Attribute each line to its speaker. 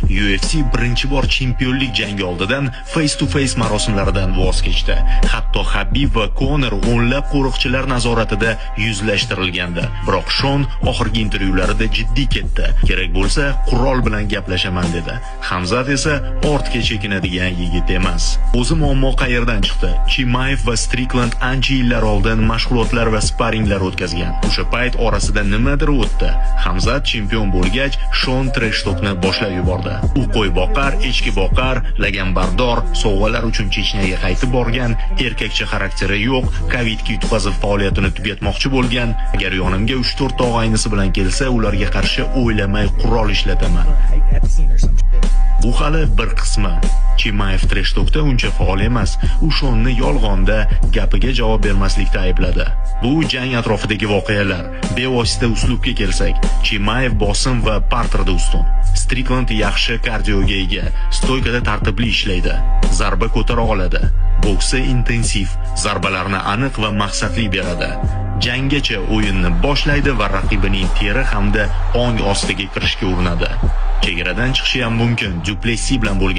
Speaker 1: UFC birinchi bor chempionlik jangi oldidan face-to-face marosimlaridan voz kechdi. Hatto Habib va Conor o'nlab qo'riqchilar nazoratida yuzlashtirilgandi. Biroq Shon oxirgi intervyularida jiddiy ketdi. Kerak bo'lsa, qurol bilan gaplashaman dedi. Hamzat esa ortga chekinadigan yigit emas. O'zi muammo qayerdan chiqdi? Chimaev va Strickland ancha yillar oldin mashg'ulotlar va sparinglar o'tkazgan. O'sha payt orasida nimadir o'tdi. Hamzat chempion bo'lgach, Shon trash-tokni boshlab yubordi. U qo'y boqar, echki boqar, laganbardor, sovg'alar uchun Chechniyaga qaytib borgan, erkakcha xarakteri yo'q, Covidga yutqazib faoliyatini tugatmoqchi bo'lgan. Agar yonimga 3-4 tog'aynisi bilan kelsa, ularga qarshi o'ylamay qurol ishlataman. Bu hali bir qismi. Chimaev trash-tokda uncha faol emas. U Shonni yolg'onda, gapiga javob bermaslikda aybladi. Bu jang atrofidagi voqealar. Bevosita uslubga kelsak, Chimaev bosim va parterda ustun. Strickland yaxshi kardioga ega, stoykada tartibli ishlaydi, zarba ko'tara oladi. Boksi intensiv, zarbalarni aniq va maqsadli beradi. Janggacha o'yinni boshlaydi va raqibining teri hamda ong ostiga kirishga urinadi. Chegaradan chiqishi ham mumkin. Du Plessis bilan bo'lgan